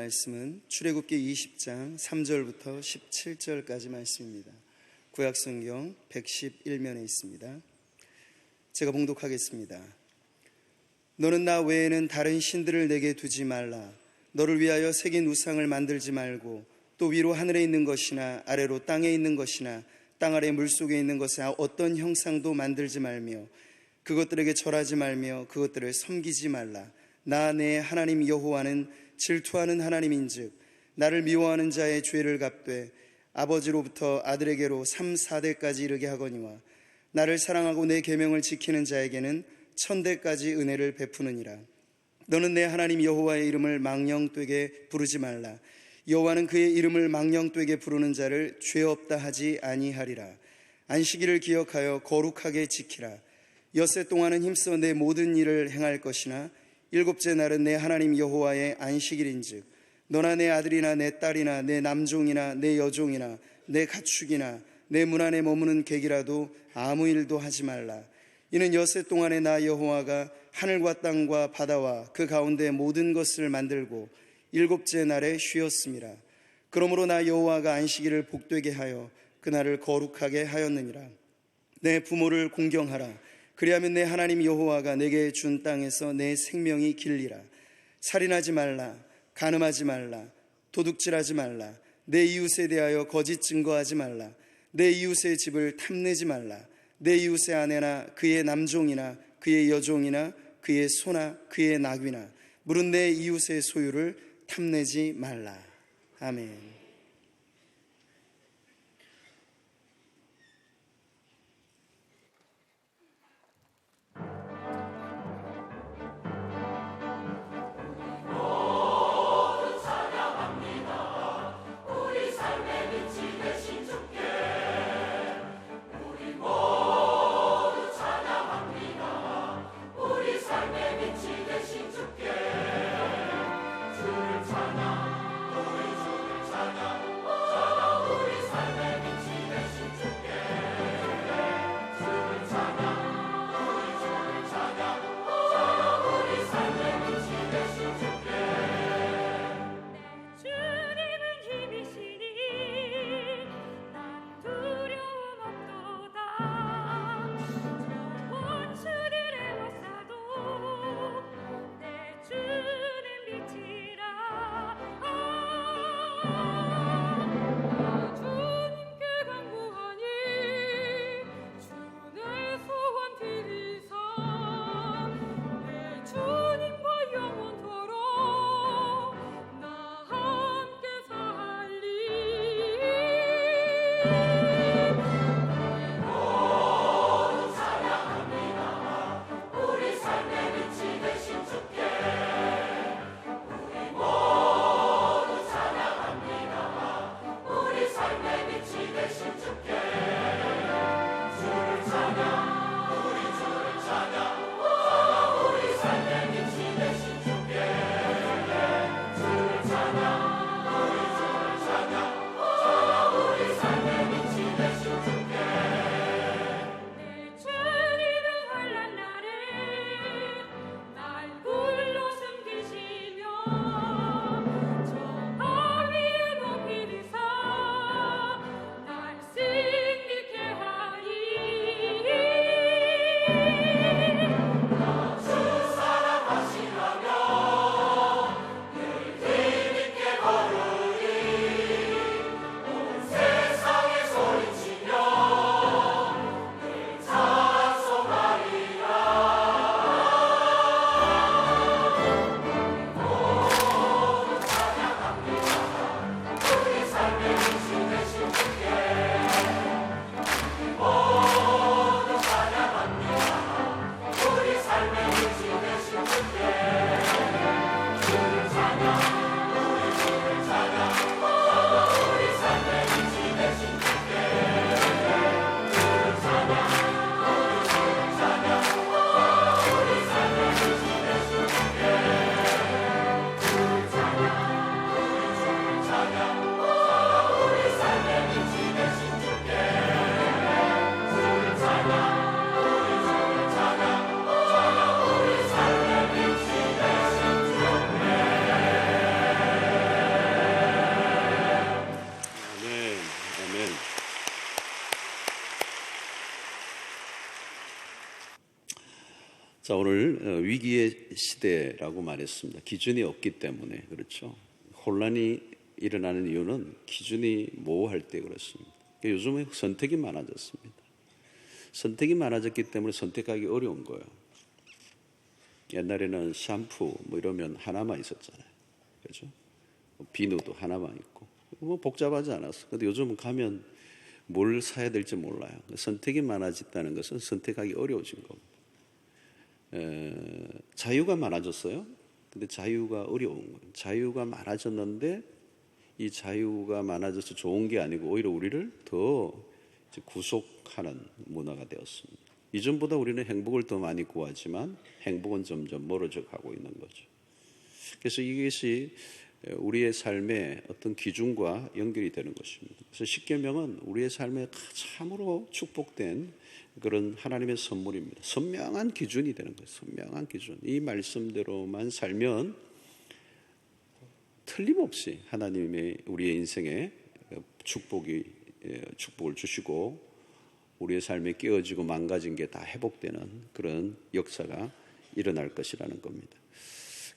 말씀은 출애굽기 20장 3절부터 17절까지 말씀입니다. 구약성경 111면에 있습니다. 제가 봉독하겠습니다. 너는 나 외에는 다른 신들을 내게 두지 말라. 너를 위하여 새긴 우상을 만들지 말고 또 위로 하늘에 있는 것이나 아래로 땅에 있는 것이나 땅 아래 물속에 있는 것에 어떤 형상도 만들지 말며 그것들에게 절하지 말며 그것들을 섬기지 말라. 나 내 하나님 여호와는 질투하는 하나님인즉 나를 미워하는 자의 죄를 갚되 아버지로부터 아들에게로 3, 4대까지 이르게 하거니와 나를 사랑하고 내 계명을 지키는 자에게는 1000대까지 은혜를 베푸느니라. 너는 내 하나님 여호와의 이름을 망령되게 부르지 말라. 여호와는 그의 이름을 망령되게 부르는 자를 죄 없다 하지 아니하리라. 안식일을 기억하여 거룩하게 지키라. 엿새 동안은 힘써 내 모든 일을 행할 것이나 일곱째 날은 내 하나님 여호와의 안식일인즉 너나 내 아들이나 내 딸이나 내 남종이나 내 여종이나 내 가축이나 내 문 안에 머무는 객이라도 아무 일도 하지 말라. 이는 엿새 동안에 나 여호와가 하늘과 땅과 바다와 그 가운데 모든 것을 만들고 일곱째 날에 쉬었음이라. 그러므로 나 여호와가 안식일을 복되게 하여 그날을 거룩하게 하였느니라. 내 부모를 공경하라. 그리하면 내 하나님 여호와가 내게 준 땅에서 내 생명이 길리라. 살인하지 말라. 간음하지 말라. 도둑질하지 말라. 내 이웃에 대하여 거짓 증거하지 말라. 내 이웃의 집을 탐내지 말라. 내 이웃의 아내나 그의 남종이나 그의 여종이나 그의 소나 그의 낙이나 물은 내 이웃의 소유를 탐내지 말라. 아멘. 찬양 자, 오늘 위기의 시대라고 말했습니다. 기준이 없기 때문에 그렇죠. 혼란이 일어나는 이유는 기준이 모호할 때 그렇습니다. 요즘에 선택이 많아졌습니다. 선택이 많아졌기 때문에 선택하기 어려운 거예요. 옛날에는 샴푸 뭐 이러면 하나만 있었잖아요. 그렇죠? 비누도 하나만 있고 뭐 복잡하지 않았어. 근데 요즘은 가면 뭘 사야 될지 몰라요. 선택이 많아졌다는 것은 선택하기 어려워진 겁니다. 자유가 많아졌어요. 근데 자유가 어려운 거예요. 자유가 많아졌는데 이 자유가 많아져서 좋은 게 아니고 오히려 우리를 더 구속하는 문화가 되었습니다. 이전보다 우리는 행복을 더 많이 구하지만 행복은 점점 멀어져 가고 있는 거죠. 그래서 이것이 우리의 삶의 어떤 기준과 연결이 되는 것입니다. 그래서 십계명은 우리의 삶에 참으로 축복된 그런 하나님의 선물입니다. 선명한 기준이 되는 거예요. 선명한 기준. 이 말씀대로만 살면 틀림없이 하나님의 우리의 인생에 축복을 주시고 우리의 삶에 깨어지고 망가진 게 다 회복되는 그런 역사가 일어날 것이라는 겁니다.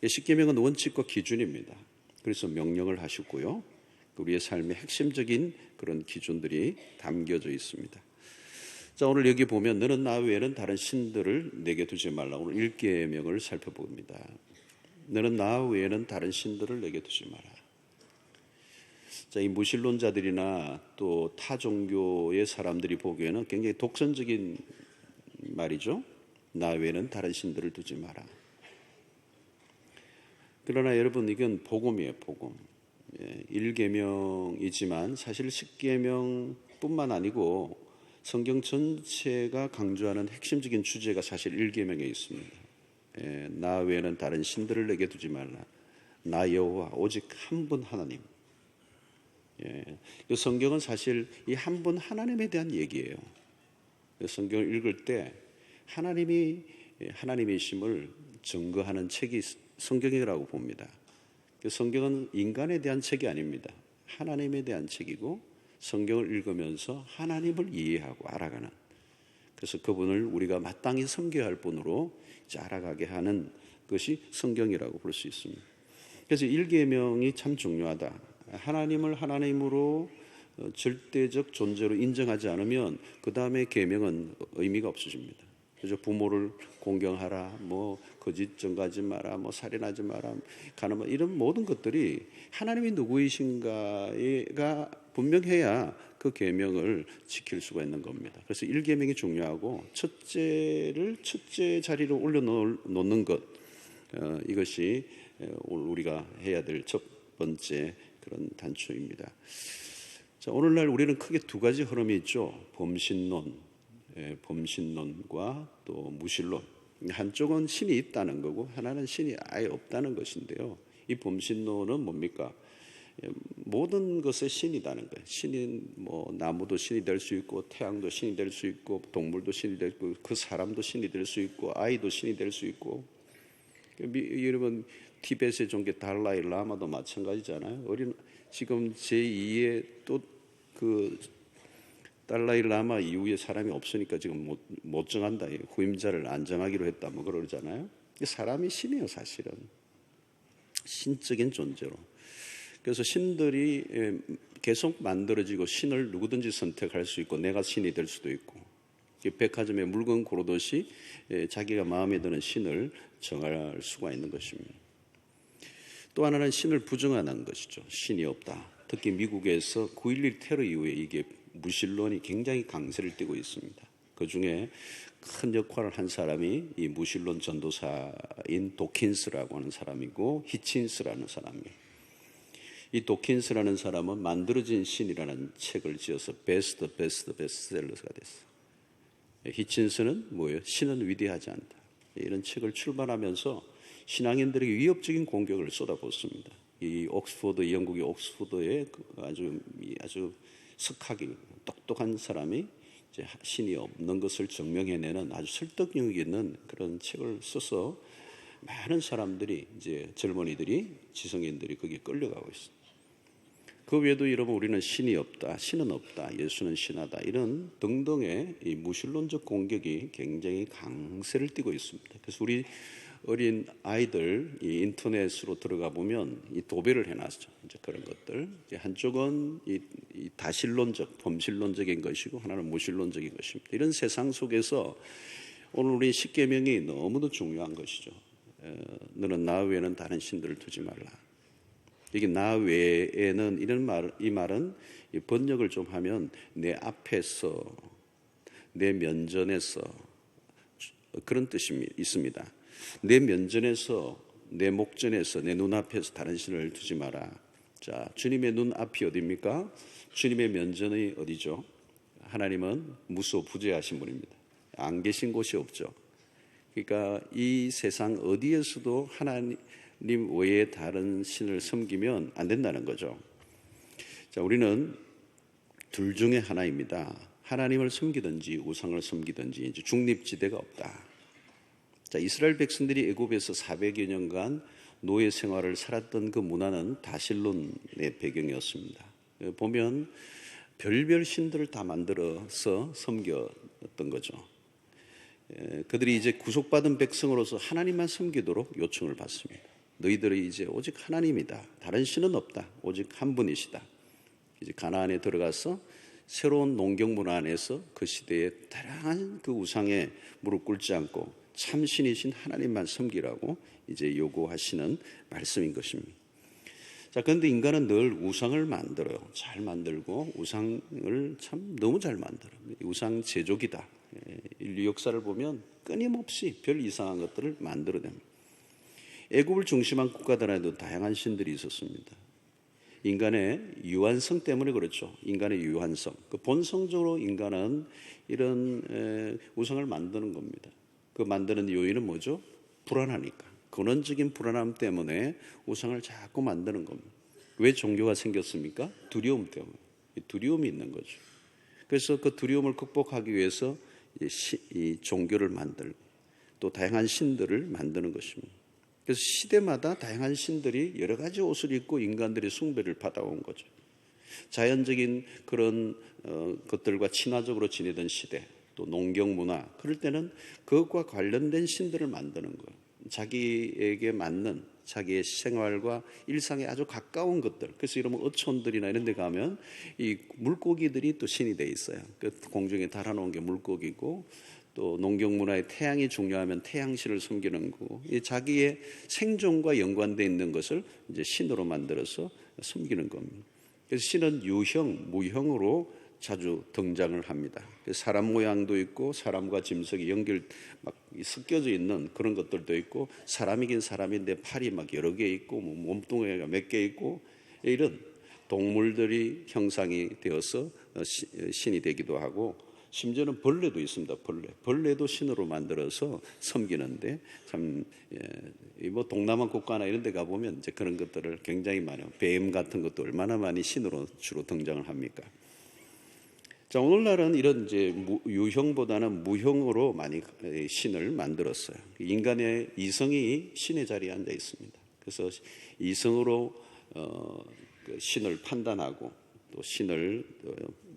십계명은 원칙과 기준입니다. 그래서 명령을 하셨고요. 우리의 삶의 핵심적인 그런 기준들이 담겨져 있습니다. 자, 오늘 여기 보면 너는 나 외에는 다른 신들을 내게 두지 말라. 오늘 1계명을 살펴봅니다. 너는 나 외에는 다른 신들을 내게 두지 마라. 자, 이 무신론자들이나 또 타 종교의 사람들이 보기에는 굉장히 독선적인 말이죠. 나 외에는 다른 신들을 두지 마라. 그러나 여러분, 이건 복음이에요, 복음. 1계명이지만 사실 10계명뿐만 아니고 성경 전체가 강조하는 핵심적인 주제가 사실 1계명에 있습니다. 나 외에는 다른 신들을 내게 두지 말라. 나 여호와 오직 한 분 하나님. 이 성경은 사실 이 한 분 하나님에 대한 얘기예요. 성경을 읽을 때 하나님이 하나님이심을 증거하는 책이 성경이라고 봅니다. 성경은 인간에 대한 책이 아닙니다. 하나님에 대한 책이고 성경을 읽으면서 하나님을 이해하고 알아가는, 그래서 그분을 우리가 마땅히 섬겨야 할 분으로 이제 알아가게 하는 것이 성경이라고 볼 수 있습니다. 그래서 1계명이 참 중요하다. 하나님을 하나님으로 절대적 존재로 인정하지 않으면 그 다음에 계명은 의미가 없어집니다. 그래서 부모를 공경하라, 뭐 거짓 증거하지 마라, 뭐 살인하지 마라, 가늠, 이런 모든 것들이 하나님이 누구이신가가 분명해야 그 계명을 지킬 수가 있는 겁니다. 그래서 1계명이 중요하고 첫째 자리로 올려놓는 것, 이것이 우리가 해야 될 첫 번째 그런 단초입니다. 자, 오늘날 우리는 크게 두 가지 흐름이 있죠. 범신론과 또 무신론. 한쪽은 신이 있다는 거고 하나는 신이 아예 없다는 것인데요. 이 범신론은 뭡니까? 모든 것에 신이라는 거예요. 신인, 뭐 나무도 신이 될 수 있고 태양도 신이 될 수 있고 동물도 신이 될 수 있고 그 사람도 신이 될 수 있고 아이도 신이 될 수 있고, 여러분 티베트의 종교 달라이 라마도 마찬가지잖아요. 지금 제2의 또 그 달라이 라마 이후에 사람이 없으니까 지금 못 정한다. 후임자를 안 정하기로 했다. 뭐 그러잖아요. 사람이 신이에요, 사실은. 신적인 존재로. 그래서 신들이 계속 만들어지고 신을 누구든지 선택할 수 있고 내가 신이 될 수도 있고, 백화점에 물건 고르듯이 자기가 마음에 드는 신을 정할 수가 있는 것입니다. 또 하나는 신을 부정하는 것이죠. 신이 없다. 특히 미국에서 9.11 테러 이후에 이게 무신론이 굉장히 강세를 띠고 있습니다. 그 중에 큰 역할을 한 사람이 이 무신론 전도사인 도킨스라고 하는 사람이고 히친스라는 사람이에요. 이 도킨스라는 사람은 만들어진 신이라는 책을 지어서 베스트셀러가 됐어요. 히친스는 뭐예요? 신은 위대하지 않다. 이런 책을 출版하면서 신앙인들에게 위협적인 공격을 쏟아붓습니다. 이 영국의 옥스포드의 아주 석학이 똑똑한 사람이 이제 신이 없는 것을 증명해내는 아주 설득력 있는 그런 책을 써서 많은 사람들이, 이제 젊은이들이, 지성인들이 거기에 끌려가고 있습니다. 그 외에도 여러분 우리는 신이 없다, 신은 없다, 예수는 신하다 이런 등등의 이 무신론적 공격이 굉장히 강세를 띠고 있습니다. 그래서 우리 어린 아이들 이 인터넷으로 들어가 보면 이 도배를 해놨죠. 이제 그런 것들 이제 한쪽은 이 다신론적, 범신론적인 것이고 하나는 무신론적인 것입니다. 이런 세상 속에서 오늘 우리 십계명이 너무도 중요한 것이죠. 너는 나 외에는 다른 신들을 두지 말라. 이게 나 외에는 이 말은 이 번역을 좀 하면 내 앞에서, 내 면전에서 그런 뜻이 있습니다. 내 면전에서, 내 목전에서, 내 눈앞에서 다른 신을 두지 마라. 자, 주님의 눈앞이 어디입니까? 주님의 면전이 어디죠? 하나님은 무소부재하신 분입니다. 안 계신 곳이 없죠. 그러니까 이 세상 어디에서도 하나님 외에 다른 신을 섬기면 안 된다는 거죠. 자, 우리는 둘 중에 하나입니다. 하나님을 섬기든지 우상을 섬기든지 이제 중립지대가 없다. 자, 이스라엘 백성들이 애굽에서 400여 년간 노예 생활을 살았던 그 문화는 다신론의 배경이었습니다. 보면 별별 신들을 다 만들어서 섬겼던 거죠. 그들이 이제 구속받은 백성으로서 하나님만 섬기도록 요청을 받습니다. 너희들이 이제 오직 하나님이다. 다른 신은 없다. 오직 한 분이시다. 이제 가나안에 들어가서 새로운 농경 문화 안에서 그 시대에 다양한 그 우상에 무릎 꿇지 않고 참 신이신 하나님만 섬기라고 이제 요구하시는 말씀인 것입니다. 자, 그런데 인간은 늘 우상을 만들어요. 잘 만들고 우상을 참 너무 잘 만들어요. 우상 제조기다. 인류 역사를 보면 끊임없이 별 이상한 것들을 만들어냅니다. 애굽을 중심한 국가들 안에도 다양한 신들이 있었습니다. 인간의 유한성 때문에 그렇죠. 인간의 유한성. 그 본성적으로 인간은 이런 우상을 만드는 겁니다. 그 만드는 요인은 뭐죠? 불안하니까. 근원적인 불안함 때문에 우상을 자꾸 만드는 겁니다. 왜 종교가 생겼습니까? 두려움 때문에. 두려움이 있는 거죠. 그래서 그 두려움을 극복하기 위해서 이 종교를 만들고 또 다양한 신들을 만드는 것입니다. 그래서 시대마다 다양한 신들이 여러 가지 옷을 입고 인간들의 숭배를 받아온 거죠. 자연적인 그런 것들과 친화적으로 지내던 시대, 또 농경 문화, 그럴 때는 그것과 관련된 신들을 만드는 거예요. 자기에게 맞는 자기의 생활과 일상에 아주 가까운 것들. 그래서 이러면 어촌들이나 이런 데 가면 이 물고기들이 또 신이 돼 있어요. 그 공중에 달아놓은 게 물고기고, 또 농경 문화에 태양이 중요하면 태양신을 섬기는 거고, 자기의 생존과 연관되어 있는 것을 이제 신으로 만들어서 섬기는 겁니다. 그래서 신은 유형, 무형으로 자주 등장을 합니다. 사람 모양도 있고 사람과 짐승이 막 섞여져 있는 그런 것들도 있고, 사람이긴 사람인데 팔이 막 여러 개 있고 몸뚱이가 몇 개 있고, 이런 동물들이 형상이 되어서 신이 되기도 하고, 심지어는 벌레도 있습니다. 벌레도 신으로 만들어서 섬기는데 참 뭐 동남아 국가나 이런 데 가보면 이제 그런 것들을 굉장히 많이, 뱀 같은 것도 얼마나 많이 신으로 주로 등장을 합니까? 자, 오늘날은 이런 이제 유형보다는 무형으로 많이 신을 만들었어요. 인간의 이성이 신의 자리에 앉아 있습니다. 그래서 이성으로 그 신을 판단하고, 또 신을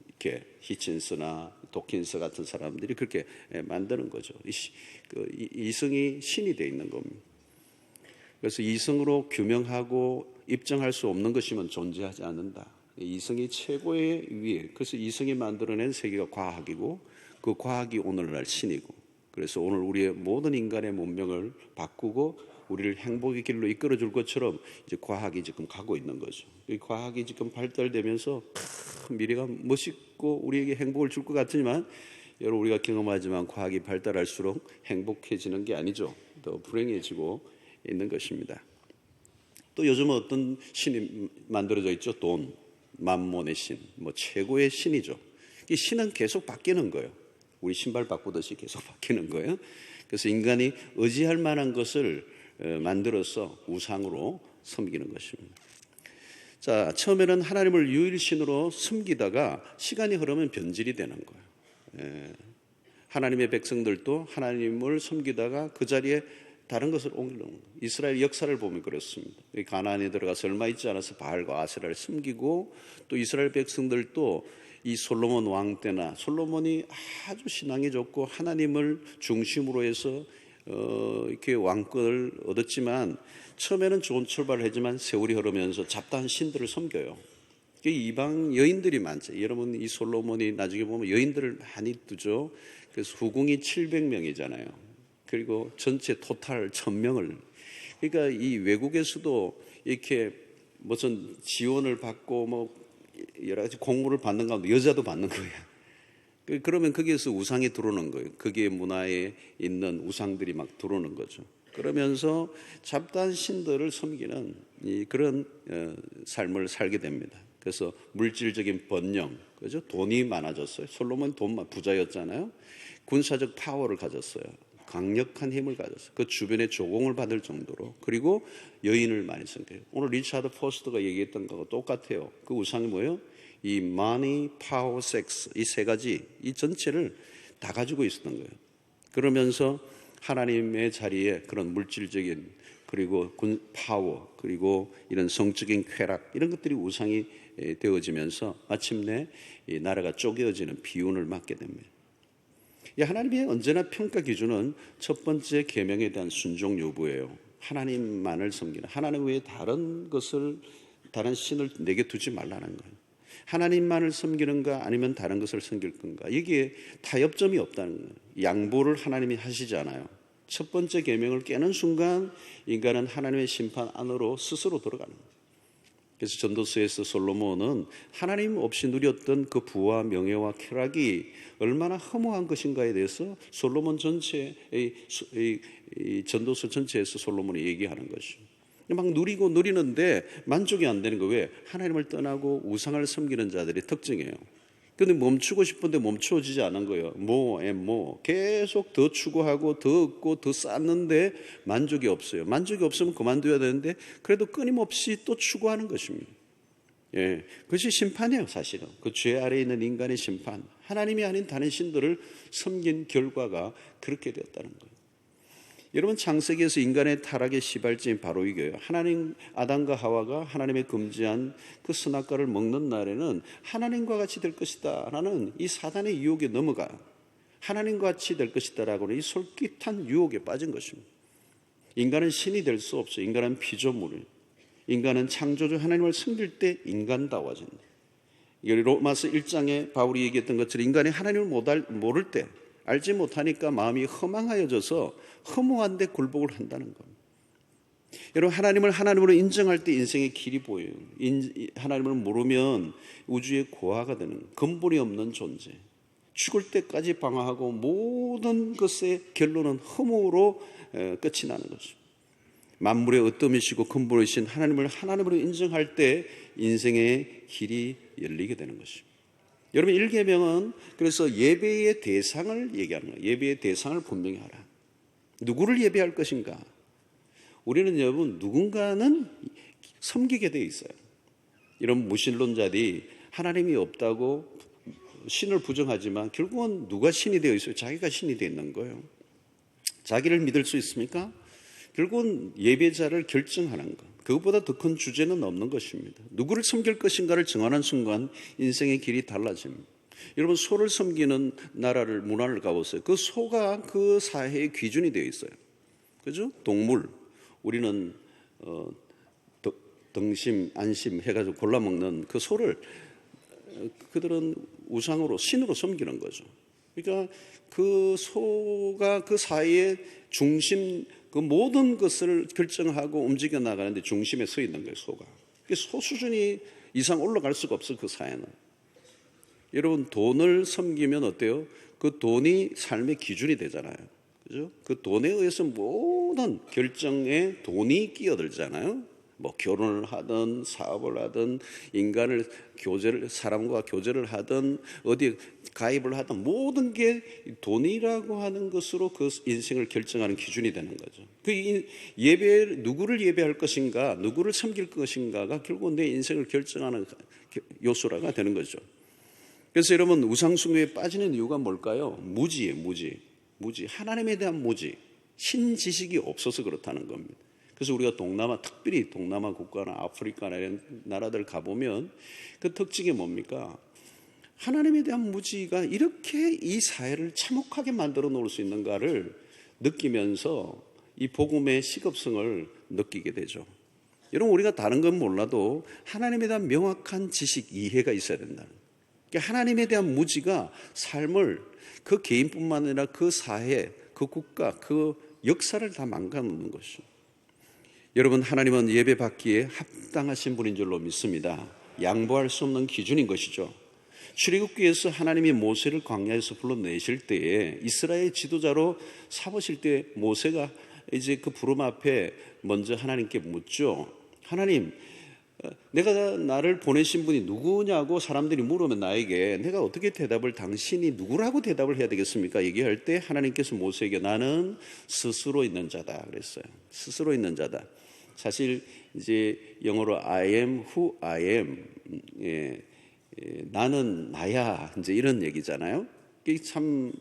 이렇게 히친스나 도킨스 같은 사람들이 그렇게 만드는 거죠. 이성이 신이 되어 있는 겁니다. 그래서 이성으로 규명하고 입증할 수 없는 것이면 존재하지 않는다. 이성이 최고의 위에, 그래서 이성이 만들어낸 세계가 과학이고, 그 과학이 오늘날 신이고, 그래서 오늘 우리의 모든 인간의 문명을 바꾸고 우리를 행복의 길로 이끌어 줄 것처럼 이제 과학이 지금 가고 있는 거죠. 이 과학이 지금 발달되면서 미래가 멋있고 우리에게 행복을 줄 것 같지만, 여러분 우리가 경험하지만 과학이 발달할수록 행복해지는 게 아니죠. 더 불행해지고 있는 것입니다. 또 요즘은 어떤 신이 만들어져 있죠? 돈, 만몬의 신, 뭐 최고의 신이죠. 이 신은 계속 바뀌는 거예요. 우리 신발 바꾸듯이 계속 바뀌는 거예요. 그래서 인간이 의지할 만한 것을 만들어서 우상으로 섬기는 것입니다. 자, 처음에는 하나님을 유일신으로 섬기다가 시간이 흐르면 변질이 되는 거예요. 하나님의 백성들도 하나님을 섬기다가 그 자리에 다른 것을 옮기는 거예요. 이스라엘 역사를 보면 그렇습니다. 가나안에 들어가서 얼마 있지 않아서 바알과 아세라를 숨기고, 또 이스라엘 백성들도 이 솔로몬 왕 때나 솔로몬이 아주 신앙이 좋고 하나님을 중심으로 해서 이렇게 왕권을 얻었지만, 처음에는 좋은 출발을 했지만 세월이 흐르면서 잡다한 신들을 섬겨요. 이방 여인들이 많죠. 여러분, 이 솔로몬이 나중에 보면 여인들을 많이 두죠. 그래서 후궁이 700명이잖아요. 그리고 전체 토탈 1000명을. 그러니까 이 외국에서도 이렇게 무슨 지원을 받고 뭐 여러 가지 공물을 받는 가운데 여자도 받는 거예요. 그러면 거기에서 우상이 들어오는 거예요. 거기에 문화에 있는 우상들이 막 들어오는 거죠. 그러면서 잡다한 신들을 섬기는 그런 삶을 살게 됩니다. 그래서 물질적인 번영, 그죠? 돈이 많아졌어요. 솔로몬 돈만 부자였잖아요. 군사적 파워를 가졌어요. 강력한 힘을 가졌어요. 그 주변에 조공을 받을 정도로. 그리고 여인을 많이 섬겨요. 오늘 리차드 포스터가 얘기했던 거하고 똑같아요. 그 우상이 뭐예요? 이 money, power, sex, 이 세 가지, 이 전체를 다 가지고 있었던 거예요. 그러면서 하나님의 자리에 그런 물질적인, 그리고 파워, 그리고 이런 성적인 쾌락, 이런 것들이 우상이 되어지면서 마침내 이 나라가 쪼개어지는 비운을 맞게 됩니다. 하나님의 언제나 평가 기준은 첫 번째 계명에 대한 순종 여부예요. 하나님만을 섬기는, 하나님 외에 다른 신을 내게 두지 말라는 거예요. 하나님만을 섬기는가 아니면 다른 것을 섬길 건가, 여기에 타협점이 없다는 거예요. 양보를 하나님이 하시지 않아요. 첫 번째 계명을 깨는 순간 인간은 하나님의 심판 안으로 스스로 들어가는 거예요. 그래서 전도서에서 솔로몬은 하나님 없이 누렸던 그 부와 명예와 쾌락이 얼마나 허무한 것인가에 대해서 솔로몬 전체의 전도서 전체에서 솔로몬이 얘기하는 것이죠. 막 누리는데 만족이 안 되는 거. 왜? 하나님을 떠나고 우상을 섬기는 자들의 특징이에요. 근데 멈추고 싶은데 멈춰지지 않은 거예요. 계속 더 추구하고 더 얻고 더 쌓는데 만족이 없어요. 만족이 없으면 그만둬야 되는데 그래도 끊임없이 또 추구하는 것입니다. 그것이 심판이에요. 사실은 그 죄 아래에 있는 인간의 심판, 하나님이 아닌 다른 신들을 섬긴 결과가 그렇게 되었다는 거예요. 여러분, 창세기에서 인간의 타락의 시발점이 바로 이거예요. 아담과 하와가 하나님의 금지한 그 선악과를 먹는 날에는 하나님과 같이 될 것이다 라는 이 사단의 유혹에 넘어가 하나님과 같이 될 것이다 라고는 이 솔깃한 유혹에 빠진 것입니다. 인간은 신이 될 수 없어요. 인간은 피조물이에요. 인간은 창조주 하나님을 섬길 때 인간다워진다. 로마서 1장에 바울이 얘기했던 것처럼 인간이 하나님을 모를 때, 알지 못하니까 마음이 허망하여져서 허무한데 굴복을 한다는 겁니다. 여러분, 하나님을 하나님으로 인정할 때 인생의 길이 보여요. 하나님을 모르면 우주의 고아가 되는, 근본이 없는 존재, 죽을 때까지 방황하고 모든 것의 결론은 허무로 끝이 나는 거죠. 만물의 어떠미시고 근본이신 하나님을 하나님으로 인정할 때 인생의 길이 열리게 되는 것입니다. 여러분, 1계명은 그래서 예배의 대상을 얘기하는 거예요. 예배의 대상을 분명히 하라. 누구를 예배할 것인가? 우리는 여러분, 누군가는 섬기게 돼 있어요. 이런 무신론자들이 하나님이 없다고 신을 부정하지만 결국은 누가 신이 되어 있어요? 자기가 신이 되어 있는 거예요. 자기를 믿을 수 있습니까? 결국은 예배자를 결정하는 것, 그것보다 더 큰 주제는 없는 것입니다. 누구를 섬길 것인가를 정하는 순간 인생의 길이 달라집니다. 여러분, 소를 섬기는 나라를, 문화를 가보세요. 그 소가 그 사회의 기준이 되어 있어요. 그죠? 동물, 우리는 등심, 안심 해가지고 골라 먹는 그 소를 그들은 우상으로, 신으로 섬기는 거죠. 그러니까 그 소가 그 사회의 중심, 그 모든 것을 결정하고 움직여 나가는데 중심에 서 있는 거예요, 소가. 소 수준이 이상 올라갈 수가 없어, 그 사회는. 여러분, 돈을 섬기면 어때요? 그 돈이 삶의 기준이 되잖아요. 그죠? 그 돈에 의해서 모든 결정에 돈이 끼어들잖아요. 뭐 결혼을 하든 사업을 하든 사람과 교제를 하든 어디 가입을 하든 모든 게 돈이라고 하는 것으로 그 인생을 결정하는 기준이 되는 거죠. 그 누구를 예배할 것인가, 누구를 섬길 것인가가 결국 내 인생을 결정하는 요소라가 되는 거죠. 그래서 여러분, 우상숭배에 빠지는 이유가 뭘까요? 무지예요, 무지. 하나님에 대한 무지. 신지식이 없어서 그렇다는 겁니다. 그래서 우리가 동남아, 특별히 동남아 국가나 아프리카나 이런 나라들 가보면 그 특징이 뭡니까? 하나님에 대한 무지가 이렇게 이 사회를 참혹하게 만들어 놓을 수 있는가를 느끼면서 이 복음의 시급성을 느끼게 되죠. 여러분, 우리가 다른 건 몰라도 하나님에 대한 명확한 지식, 이해가 있어야 된다는 거예요. 그러니까 하나님에 대한 무지가 삶을, 그 개인뿐만 아니라 그 사회, 그 국가, 그 역사를 다 망가놓는 것이죠. 여러분, 하나님은 예배 받기에 합당하신 분인 줄로 믿습니다. 양보할 수 없는 기준인 것이죠. 출애굽기에서 하나님이 모세를 광야에서 불러내실 때에 이스라엘 지도자로 삼으실 때 모세가 이제 그 부름 앞에 먼저 하나님께 묻죠. 하나님, 내가 나를 보내신 분이 누구냐고 사람들이 물으면 나에게 내가 어떻게 대답을, 당신이 누구라고 대답을 해야 되겠습니까? 얘기할 때 하나님께서 모세에게 나는 스스로 있는 자다 그랬어요. 스스로 있는 자다. 사실 이제 영어로 I am who I am, 나는 나야, 이제 이런 얘기잖아요. 이게 참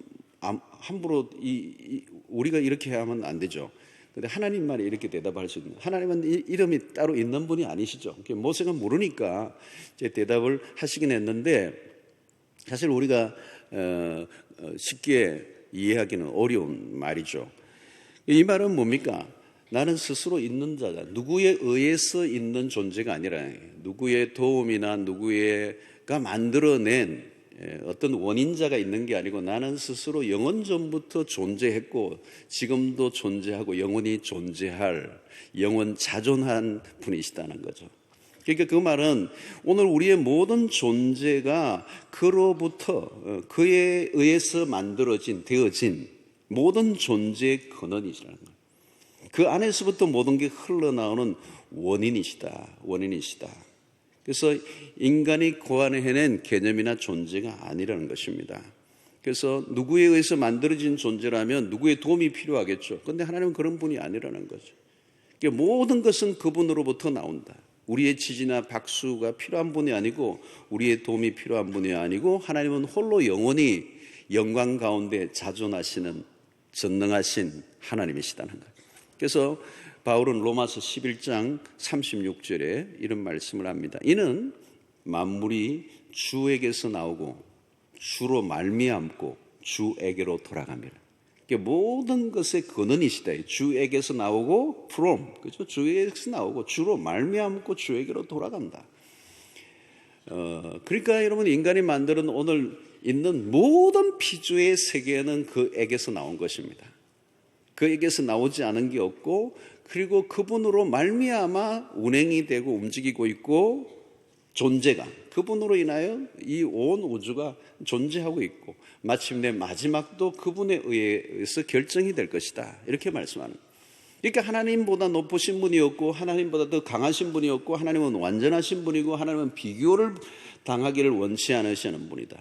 함부로 우리가 이렇게 하면 안 되죠. 근데 하나님만 이렇게 대답할 수 있는, 하나님은 이름이 따로 있는 분이 아니시죠. 모세가 모르니까 이제 대답을 하시긴 했는데, 사실 우리가 쉽게 이해하기는 어려운 말이죠. 이 말은 뭡니까? 나는 스스로 있는 자다. 누구에 의해서 있는 존재가 아니라 누구의 도움이나 누구가 만들어낸 어떤 원인자가 있는 게 아니고 나는 스스로 영원 전부터 존재했고 지금도 존재하고 영원히 존재할, 영원 자존한 분이시다는 거죠. 그러니까 그 말은 오늘 우리의 모든 존재가 그로부터, 그에 의해서 만들어진, 되어진 모든 존재의 근원이시라는 거예요. 그 안에서부터 모든 게 흘러나오는 원인이시다. 그래서 인간이 고안해낸 개념이나 존재가 아니라는 것입니다. 그래서 누구에 의해서 만들어진 존재라면 누구의 도움이 필요하겠죠. 그런데 하나님은 그런 분이 아니라는 거죠. 그러니까 모든 것은 그분으로부터 나온다. 우리의 지지나 박수가 필요한 분이 아니고 우리의 도움이 필요한 분이 아니고 하나님은 홀로 영원히 영광 가운데 자존하시는 전능하신 하나님이시다는 거예요. 그래서 바울은 로마서 11장 36절에 이런 말씀을 합니다. 이는 만물이 주에게서 나오고 주로 말미암고 주에게로 돌아갑니다. 그러니까 모든 것의 근원이시다. 주에게서 나오고 from, 그죠? 주에게서 나오고 주로 말미암고 주에게로 돌아간다. 그러니까 여러분, 인간이 만드는 오늘 있는 모든 피조의 세계는 그에게서 나온 것입니다. 그에게서 나오지 않은 게 없고, 그리고 그분으로 말미암아 운행이 되고 움직이고 있고, 존재가 그분으로 인하여 이 온 우주가 존재하고 있고 마침내 마지막도 그분에 의해서 결정이 될 것이다, 이렇게 말씀하는 거예요. 그러니까 하나님보다 높으신 분이었고 하나님보다 더 강하신 분이었고 하나님은 완전하신 분이고 하나님은 비교를 당하기를 원치 않으시는 분이다.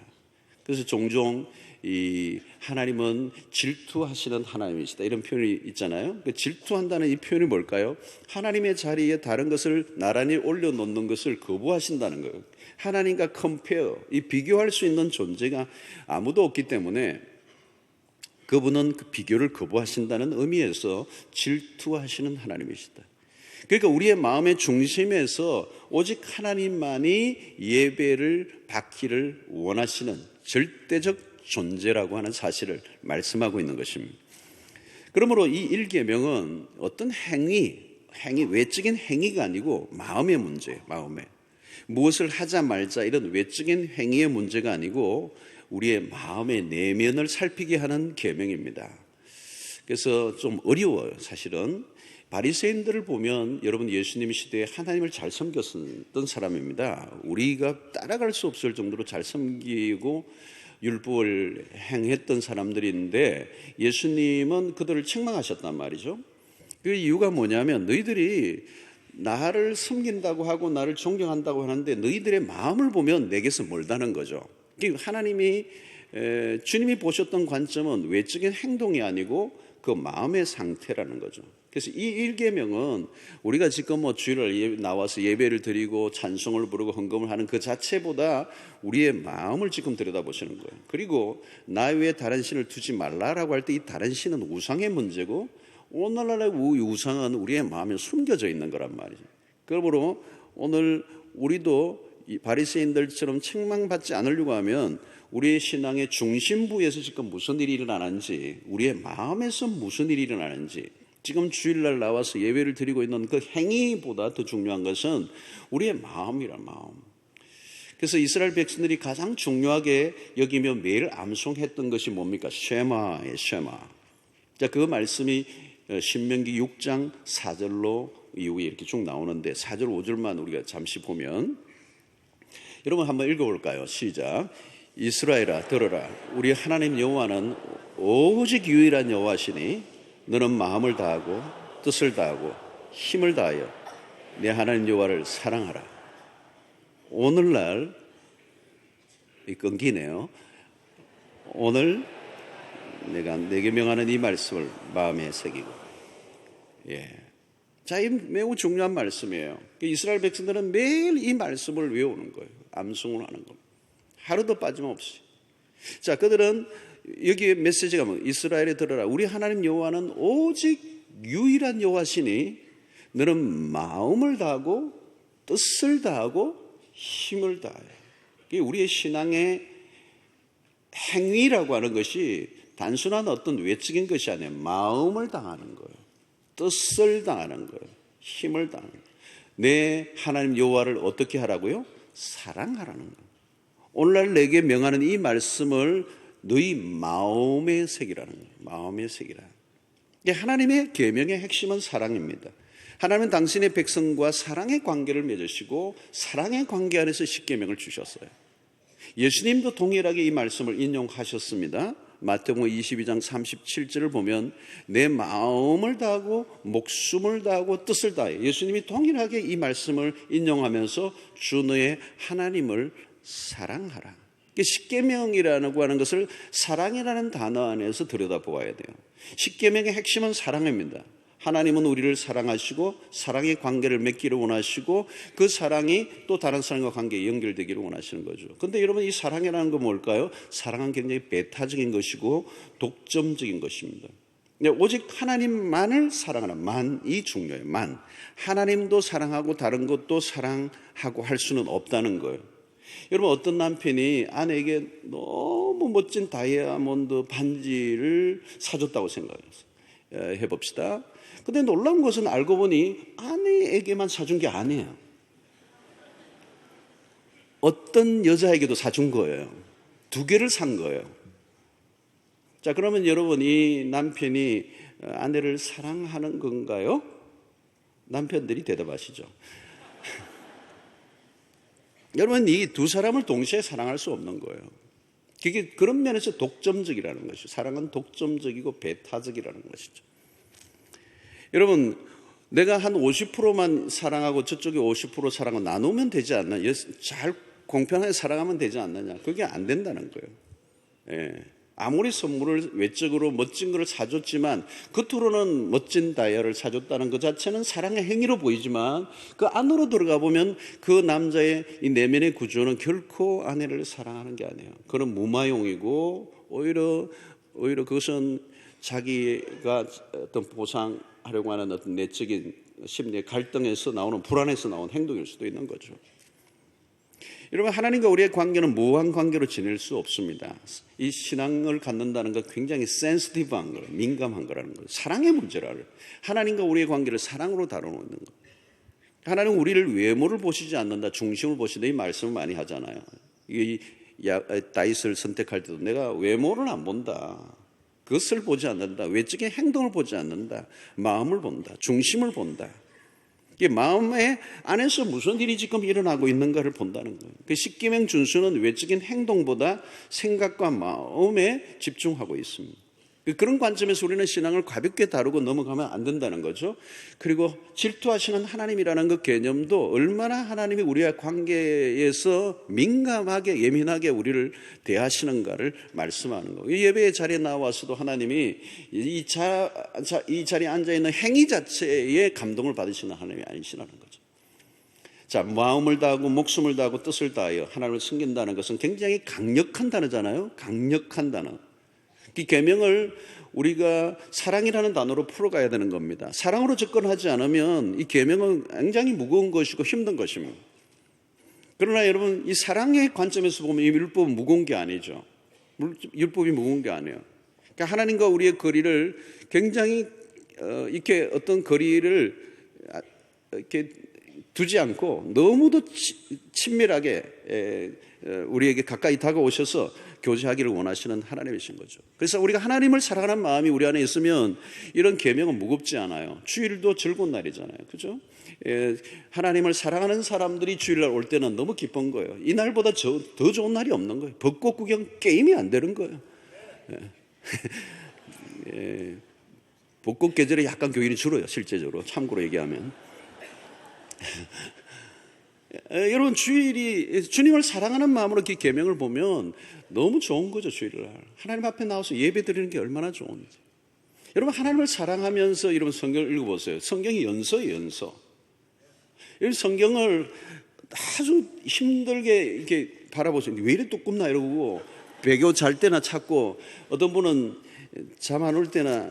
그래서 종종 이 하나님은 질투하시는 하나님이시다, 이런 표현이 있잖아요. 그 질투한다는 이 표현이 뭘까요? 하나님의 자리에 다른 것을 나란히 올려놓는 것을 거부하신다는 거예요. 하나님과 컴페어, 이 비교할 수 있는 존재가 아무도 없기 때문에 그분은 그 비교를 거부하신다는 의미에서 질투하시는 하나님이시다. 그러니까 우리의 마음의 중심에서 오직 하나님만이 예배를 받기를 원하시는 절대적 존재라고 하는 사실을 말씀하고 있는 것입니다. 그러므로 이 1계명은 어떤 행위, 외적인 행위가 아니고 마음의 문제예요. 마음에 무엇을 하자 말자 이런 외적인 행위의 문제가 아니고 우리의 마음의 내면을 살피게 하는 계명입니다. 그래서 좀 어려워요. 사실은 바리새인들을 보면 여러분, 예수님 시대에 하나님을 잘 섬겼던 사람입니다. 우리가 따라갈 수 없을 정도로 잘 섬기고 율법을 행했던 사람들인데 예수님은 그들을 책망하셨단 말이죠. 그 이유가 뭐냐면 너희들이 나를 섬긴다고 하고 나를 존경한다고 하는데 너희들의 마음을 보면 내게서 멀다는 거죠. 하나님이 주님이 보셨던 관점은 외적인 행동이 아니고 그 마음의 상태라는 거죠. 그래서 이 1계명은 우리가 지금 주일을 나와서 예배를 드리고 찬송을 부르고 헌금을 하는 그 자체보다 우리의 마음을 지금 들여다보시는 거예요. 그리고 나 외에 다른 신을 두지 말라라고 할 때 이 다른 신은 우상의 문제고 오늘날의 우상은 우리의 마음에 숨겨져 있는 거란 말이죠. 그러므로 오늘 우리도 이 바리새인들처럼 책망받지 않으려고 하면 우리의 신앙의 중심부에서 지금 무슨 일이 일어나는지, 우리의 마음에서 무슨 일이 일어나는지, 지금 주일날 나와서 예배를 드리고 있는 그 행위보다 더 중요한 것은 우리의 마음이란 마음. 그래서 이스라엘 백성들이 가장 중요하게 여기며 매일 암송했던 것이 뭡니까? 쉐마의 쉐마. 자, 그 말씀이 신명기 6장 4절로 이후에 이렇게 쭉 나오는데 4절 5절만 우리가 잠시 보면, 여러분 한번 읽어볼까요? 시작. 이스라엘아 들어라. 우리 하나님 여호와는 오직 유일한 여호와시니 너는 마음을 다하고 뜻을 다하고 힘을 다하여 내 하나님 여호와를 사랑하라. 오늘날 끊기네요. 오늘 내가 내게 명하는 이 말씀을 마음에 새기고. 자, 이 매우 중요한 말씀이에요. 이스라엘 백성들은 매일 이 말씀을 외우는 거예요. 암송을 하는 겁니다. 하루도 빠짐없이. 자, 그들은 여기에 메시지가 뭐, 이스라엘에 들어라. 우리 하나님 여호와는 오직 유일한 여호와시니 너는 마음을 다하고 뜻을 다하고 힘을 다해. 이게 우리의 신앙의 행위라고 하는 것이 단순한 어떤 외적인 것이 아니에요. 마음을 다하는 거예요. 뜻을 다하는 거예요. 힘을 다하는 거예요. 내 하나님 여호와를 어떻게 하라고요? 사랑하라는 거예요. 오늘날 내게 명하는 이 말씀을 너희 마음에 새기라는 거예요. 마음에 새기라. 하나님의 계명의 핵심은 사랑입니다. 하나님은 당신의 백성과 사랑의 관계를 맺으시고 사랑의 관계 안에서 십계명을 주셨어요. 예수님도 동일하게 이 말씀을 인용하셨습니다. 마태복음 22장 37절을 보면 내 마음을 다하고 목숨을 다하고 뜻을 다해. 예수님이 동일하게 이 말씀을 인용하면서 주 너의 하나님을 사랑하라. 십계명이라고 하는 것을 사랑이라는 단어 안에서 들여다보아야 돼요. 십계명의 핵심은 사랑입니다. 하나님은 우리를 사랑하시고 사랑의 관계를 맺기를 원하시고 그 사랑이 또 다른 사람과 관계에 연결되기를 원하시는 거죠. 그런데 여러분, 이 사랑이라는 건 뭘까요? 사랑은 굉장히 배타적인 것이고 독점적인 것입니다. 오직 하나님만을 사랑하라. 만이 중요해요. 만. 하나님도 사랑하고 다른 것도 사랑하고 할 수는 없다는 거예요. 여러분, 어떤 남편이 아내에게 너무 멋진 다이아몬드 반지를 사줬다고 생각했어요. 해봅시다. 근데 놀라운 것은 알고 보니 아내에게만 사준 게 아니에요. 어떤 여자에게도 사준 거예요. 2개를 산 거예요. 자, 그러면 여러분, 이 남편이 아내를 사랑하는 건가요? 남편들이 대답하시죠. 여러분, 이 두 사람을 동시에 사랑할 수 없는 거예요. 그게 그런 면에서 독점적이라는 것이죠. 사랑은 독점적이고 배타적이라는 것이죠. 여러분, 내가 한 50%만 사랑하고 저쪽에 50% 사랑을 나누면 되지 않나? 잘 공평하게 사랑하면 되지 않느냐? 그게 안 된다는 거예요. 아무리 선물을 외적으로 멋진 걸 사줬지만 겉으로는 멋진 다이아를 사줬다는 것 자체는 사랑의 행위로 보이지만 그 안으로 들어가 보면 그 남자의 이 내면의 구조는 결코 아내를 사랑하는 게 아니에요. 그건 무마용이고 오히려 그것은 자기가 어떤 보상하려고 하는 어떤 내적인 심리의 갈등에서 나오는, 불안에서 나온 행동일 수도 있는 거죠. 여러분, 하나님과 우리의 관계는 모호한 관계로 지낼 수 없습니다. 이 신앙을 갖는다는 건 굉장히 센시티브한 거예요. 민감한 거라는 거예요. 사랑의 문제라를. 하나님과 우리의 관계를 사랑으로 다뤄놓는 거예요. 하나님은 우리를 외모를 보시지 않는다, 중심을 보시다, 이 말씀을 많이 하잖아요. 다윗을 선택할 때도 내가 외모를 안 본다, 그것을 보지 않는다, 외적인 행동을 보지 않는다, 마음을 본다, 중심을 본다. 마음의 안에서 무슨 일이 지금 일어나고 있는가를 본다는 거예요. 그 십계명 준수는 외적인 행동보다 생각과 마음에 집중하고 있습니다. 그런 관점에서 우리는 신앙을 가볍게 다루고 넘어가면 안 된다는 거죠. 그리고 질투하시는 하나님이라는 그 개념도 얼마나 하나님이 우리와 관계에서 민감하게, 예민하게 우리를 대하시는가를 말씀하는 거예요. 예배의 자리에 나와서도 하나님이 이 자리에 앉아있는 행위 자체에 감동을 받으시는 하나님이 아니시라는 거죠. 자, 마음을 다하고 목숨을 다하고 뜻을 다하여 하나님을 섬긴다는 것은 굉장히 강력한 단어잖아요. 강력한 단어. 이 계명을 우리가 사랑이라는 단어로 풀어가야 되는 겁니다. 사랑으로 접근하지 않으면 이 계명은 굉장히 무거운 것이고 힘든 것입니다. 그러나 여러분, 이 사랑의 관점에서 보면 이 율법은 무거운 게 아니죠. 율법이 무거운 게 아니에요. 그러니까 하나님과 우리의 거리를 굉장히 이렇게 어떤 거리를 이렇게 두지 않고 너무도 친밀하게 우리에게 가까이 다가오셔서 교제하기를 원하시는 하나님이신 거죠. 그래서 우리가 하나님을 사랑하는 마음이 우리 안에 있으면 이런 계명은 무겁지 않아요. 주일도 즐거운 날이잖아요. 그죠? 하나님을 사랑하는 사람들이 주일날 올 때는 너무 기쁜 거예요. 이 날보다 더 좋은 날이 없는 거예요. 벚꽃 구경 게임이 안 되는 거예요. 벚꽃 계절에 약간 교인이 줄어요. 실제적으로 참고로 얘기하면. 여러분, 주일이 주님을 사랑하는 마음으로 이렇게 계명을 보면 너무 좋은 거죠. 주일날 하나님 앞에 나와서 예배 드리는 게 얼마나 좋은지. 여러분, 하나님을 사랑하면서 여러분 성경을 읽어보세요. 성경이 연서예요. 연서. 이 성경을 아주 힘들게 이렇게 바라보세요. 왜 이래 두껍나 이러고 배교 잘 때나 찾고, 어떤 분은 잠 안 올 때나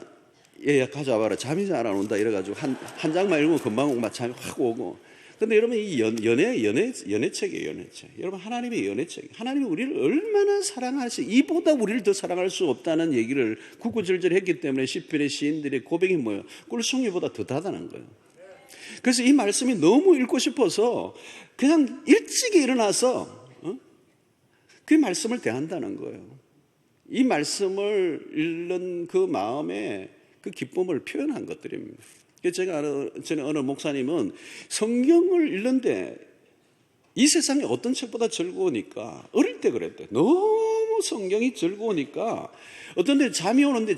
얘야 가져와봐라, 잠이 잘 안 온다 이래가지고 한 장만 읽으면 금방 막 잠이 확 오고. 근데 여러분, 이 연애책이에요. 연애책. 여러분, 하나님의 연애책. 하나님이 우리를 얼마나 사랑하시, 이보다 우리를 더 사랑할 수 없다는 얘기를 구구절절 했기 때문에 시편의 시인들의 고백이 뭐예요? 꿀송이보다 더 다다는 거예요. 그래서 이 말씀이 너무 읽고 싶어서 그냥 일찍 일어나서 그 말씀을 대한다는 거예요. 이 말씀을 읽는 그 마음에 그 기쁨을 표현한 것들입니다. 전에 어느 목사님은 성경을 읽는데 이 세상에 어떤 책보다 즐거우니까, 어릴 때 그랬대요. 너무 성경이 즐거우니까 어떤 데 잠이 오는데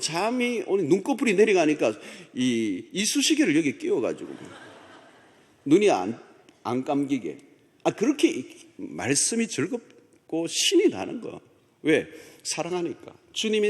눈꺼풀이 내려가니까 이쑤시개를 여기 끼워가지고 눈이 안 감기게. 그렇게 말씀이 즐겁고 신이 나는 거. 왜? 사랑하니까.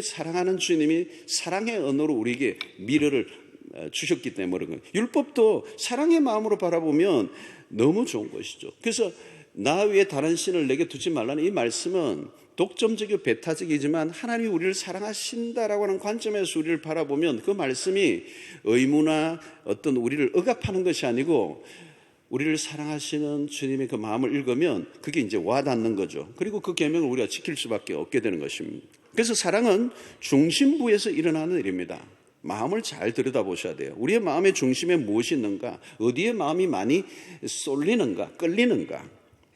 사랑하는 주님이 사랑의 언어로 우리에게 미래를 주셨기 때문에 그런 거예요. 율법도 사랑의 마음으로 바라보면 너무 좋은 것이죠. 그래서 나 위에 다른 신을 내게 두지 말라는 이 말씀은 독점적이고 배타적이지만 하나님이 우리를 사랑하신다라고 하는 관점에서 우리를 바라보면 그 말씀이 의무나 어떤 우리를 억압하는 것이 아니고, 우리를 사랑하시는 주님의 그 마음을 읽으면 그게 이제 와닿는 거죠. 그리고 그 계명을 우리가 지킬 수밖에 없게 되는 것입니다. 그래서 사랑은 중심부에서 일어나는 일입니다. 마음을 잘 들여다보셔야 돼요. 우리의 마음의 중심에 무엇이 있는가? 어디에 마음이 많이 쏠리는가? 끌리는가?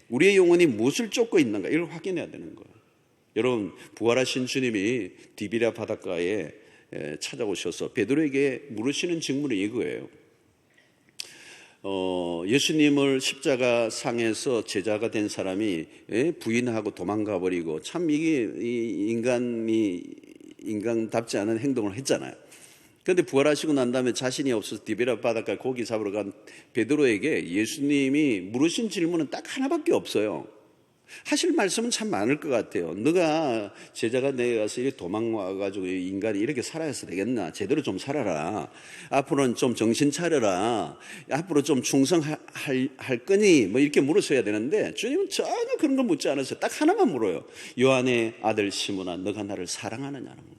우리의 영혼이 무엇을 쫓고 있는가? 이걸 확인해야 되는 거예요. 여러분, 부활하신 주님이 디비랴 바닷가에 찾아오셔서 베드로에게 물으시는 질문이 이거예요. 예수님을 십자가 상에서 제자가 된 사람이 부인하고 도망가 버리고, 참 이게 인간답지 않은 행동을 했잖아요. 그런데 부활하시고 난 다음에 자신이 없어서 디베랴 바닷가에 고기 잡으러 간 베드로에게 예수님이 물으신 질문은 딱 하나밖에 없어요. 하실 말씀은 참 많을 것 같아요. 너가 제자가 되어서 이렇게 도망와가지고 인간이 이렇게 살아야 되겠나? 제대로 좀 살아라. 앞으로는 좀 정신 차려라. 앞으로 좀 충성할 거니? 뭐 이렇게 물으셔야 되는데, 주님은 전혀 그런 걸 묻지 않으세요. 딱 하나만 물어요. 요한의 아들 시몬아, 너가 나를 사랑하느냐는.